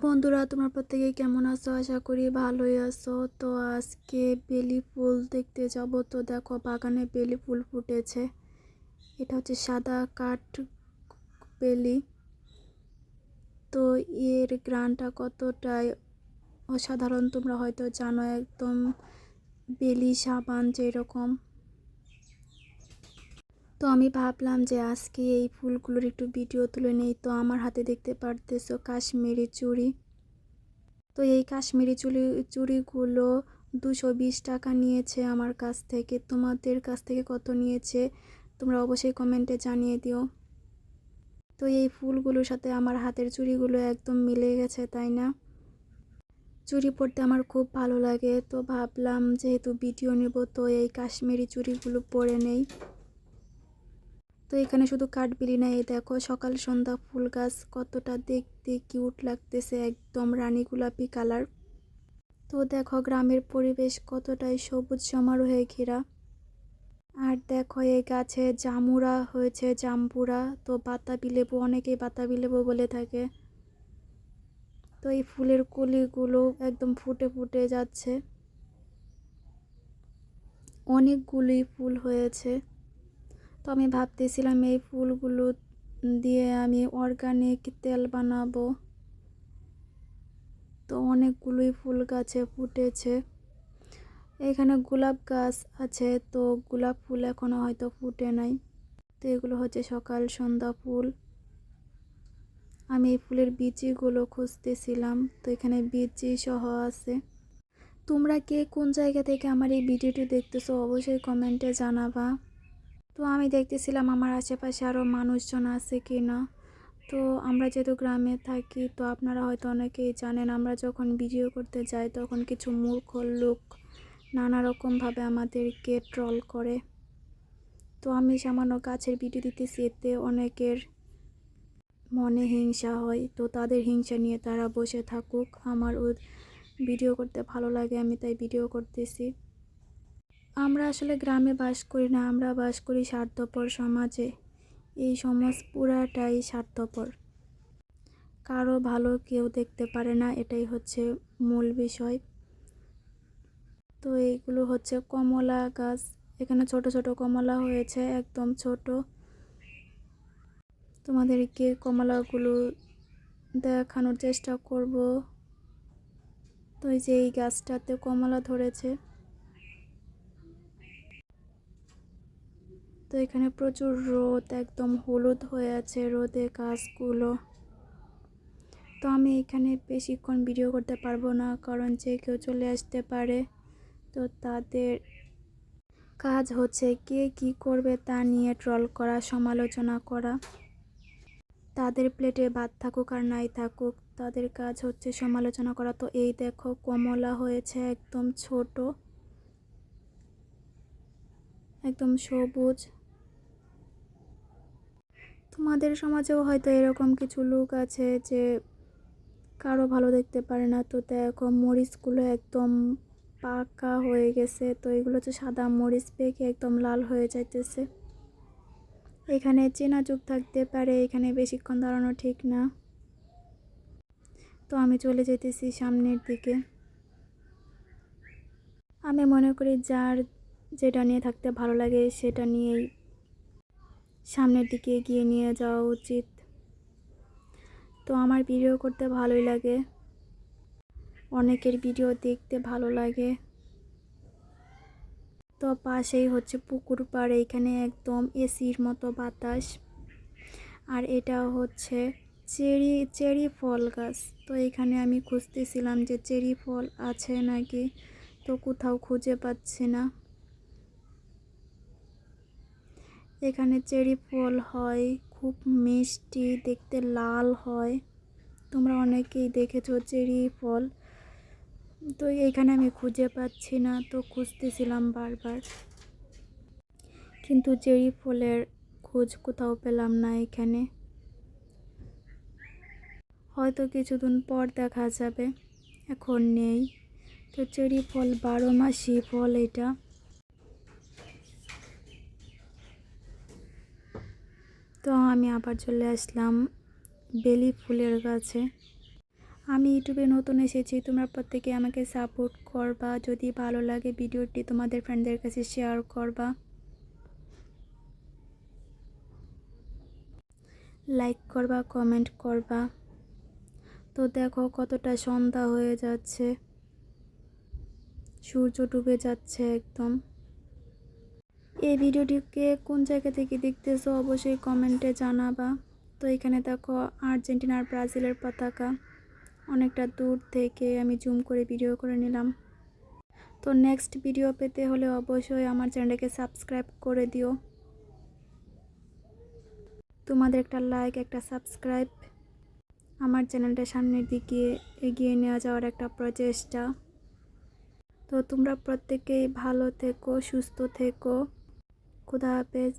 বন্ধুরা, তোমরা প্রত্যেকে কেমন আছো? আশা করি ভালোই আছো। তো আজকে বেলি ফুল দেখতে যাব। তো দেখো, বাগানে বেলি ফুল ফুটেছে। এটা হচ্ছে সাদা কাঠ বেলি। তো এর গ্রানটা কতটাই অসাধারণ তোমরা হয়তো জানো, একদম বেলি সাবান যেরকম। তো আমি ভাবলাম যে আজকে এই ফুলগুলোর একটু ভিডিও তুলে নেই। তো আমার হাতে দেখতে পারতেছো কাশ্মীরি চুড়ি। তো এই কাশ্মীরি চুড়িগুলো 220 টাকা নিয়েছে আমার কাছ থেকে। তোমাদের কাছ থেকে কত নিয়েছে তোমরা অবশ্যই কমেন্টে জানিয়ে দিও। তো এই ফুলগুলোর সাথে আমার হাতের চুড়িগুলো একদম মিলে গেছে, তাই না? চুড়ি পরতে আমার খুব ভালো লাগে। তো ভাবলাম যেহেতু ভিডিও নেব, তো এই কাশ্মীরি চুড়িগুলো পরে নেই। তো এখানে শুধু কাঠবিলি না, এই দেখো সকাল সন্ধ্যা ফুল গাছ কতটা দেখতে কিউট লাগতেছে, একদম রানী গোলাপি কালার। তো দেখো গ্রামের পরিবেশ কতটাই সবুজ সমারোহে ঘেরা। আর দেখো এই গাছে জামুরা হয়েছে, জাম্বুরা। তো বাতাবি লেবু, অনেকেই বাতাবি লেবু বলে থাকে। তো এই ফুলের কলিগুলো একদম ফুটে ফুটে যাচ্ছে, অনেকগুলি ফুল হয়েছে। তো আমি ভাবতেছিলাম এই ফুলগুলো দিয়ে আমি অর্গানিক তেল বানাবো। তো অনেকগুলোই ফুল গাছে ফুটেছে। এখানে গোলাপ গাছ আছে, তো গোলাপ ফুল এখনো হয়তো ফুটে নাই। তো এগুলো হচ্ছে সকাল সন্ধ্যা ফুল। আমি এই ফুলের বীজগুলো খুঁজতেছিলাম, তো এখানে বীজ সহ আছে। তোমরা কে কোন জায়গা থেকে আমার এই ভিডিওটি দেখতেছো অবশ্যই কমেন্টে জানাবা। তো আমি দেখতেছিলাম আমার আশেপাশে আরও মানুষজন আছে কি না। তো আমরা যেহেতু গ্রামে থাকি, তো আপনারা হয়তো অনেকেই জানেন, আমরা যখন ভিডিও করতে যাই তখন কিছু মূর্খ লোক নানা রকমভাবে আমাদেরকে ট্রল করে। তো আমি সামান্য গাছের ভিডিও দিতেছি, এতে অনেকের মনে হিংসা হয়। তো তাদের হিংসা নিয়ে তারা বসে থাকুক, আমার ভিডিও করতে ভালো লাগে, আমি তাই ভিডিও করতেছি। আমরা আসলে গ্রামে বাস করি না, আমরা বাস করি স্বার্থপর সমাজে। এই সমাজ পুরাটাই স্বার্থপর, কারো ভালো কেউ দেখতে পারে না, এটাই হচ্ছে মূল বিষয়। তো এইগুলো হচ্ছে কমলা গাছ। এখানে ছোট ছোট কমলা হয়েছে, একদম ছোট। তোমাদেরকে কমলাগুলো দেখানোর চেষ্টা করব। তো এই যে এই গাছটাতে কমলা ধরেছে। তো এখানে প্রচুর রোদ, একদম হলুদ হয়ে আছে রোদে গাছগুলো। তো আমি এখানে বেশিক্ষণ ভিডিও করতে পারবো না, কারণ যে কেউ চলে আসতে পারে। তো তাদের কাজ হচ্ছে কে কি করবে তা নিয়ে ট্রল করা, সমালোচনা করা। তাদের প্লেটে ভাত থাকুক আর নাই থাকুক, তাদের কাজ হচ্ছে সমালোচনা করা। তো এই দেখো কমলা হয়েছে, একদম ছোট, একদম সবুজ। তোমাদের সমাজেও হয়তো এরকম কিছু লোক আছে যে কারো ভালো দেখতে পারে না। তো দেখো মরিচগুলো একদম পাকা হয়ে গেছে। তো এগুলো হচ্ছে সাদা মরিচ, পেকে একদম লাল হয়ে যাইতেছে। এখানে চেনা যুগ থাকতে পারে, এখানে বেশিক্ষণ দাঁড়ানো ঠিক না। তো আমি চলে যেতেছি সামনের দিকে। আমি মনে করি যার যেটা নিয়ে থাকতে ভালো লাগে সেটা নিয়েই সামনের দিকে এগিয়ে নিয়ে যাওয়া উচিত। তো আমার ভিডিও করতে ভালোই লাগে, অনেকের ভিডিও দেখতে ভালো লাগে। তো পাশেই হচ্ছে পুকুর পাড়, এখানে একদম এসির মতো বাতাস। আর এটা হচ্ছে চেরি ফল গাছ। তো এখানে আমি খুঁজতেছিলাম যে চেরি ফল আছে নাকি, তো কোথাও খুঁজে পাচ্ছি না। এখানে চেরি ফল হয়, খুব মিষ্টি, দেখতে লাল হয়। তোমরা অনেকেই দেখেছো চেরি ফল। তো এইখানে আমি খুঁজে পাচ্ছি না, তো খুঁজতেছিলাম বারবার, কিন্তু চেরি ফলের খোঁজ কোথাও পেলাম না এখানে। হয়তো কিছুদিন পর দেখা যাবে, এখন নেই। তো চেরি ফল 12 মাসি ফল এটা। তো আমি আবার চলে আসলাম বেলি ফুলের কাছে। আমি ইউটিউবে নতুন এসেছি, তোমরা প্রত্যেকে আমাকে সাপোর্ট করবা। যদি ভালো লাগে ভিডিওটি তোমাদের ফ্রেন্ডদের কাছে শেয়ার করবা, লাইক করবা, কমেন্ট করবা। তো দেখো কতটা সন্ধ্যা হয়ে যাচ্ছে, সূর্য ডুবে যাচ্ছে একদম। এই ভিডিওটিকে কোন জায়গা থেকে দেখতেছো অবশ্যই কমেন্টে জানাবা। তো এখানে দেখো আর্জেন্টিনা আর ব্রাজিলের পতাকা, অনেকটা দূর থেকে আমি জুম করে ভিডিও করে নিলাম। তো নেক্সট ভিডিও পেতে হলে অবশ্যই আমার চ্যানেলটাকে সাবস্ক্রাইব করে দিও। তোমাদের একটা লাইক, একটা সাবস্ক্রাইব আমার চ্যানেলটা সামনের দিকে এগিয়ে নিয়ে যাওয়ার একটা প্রচেষ্টা। তো তোমরা প্রত্যেকেই ভালো থেকো, সুস্থ থেকো। খুদা হাফেজ।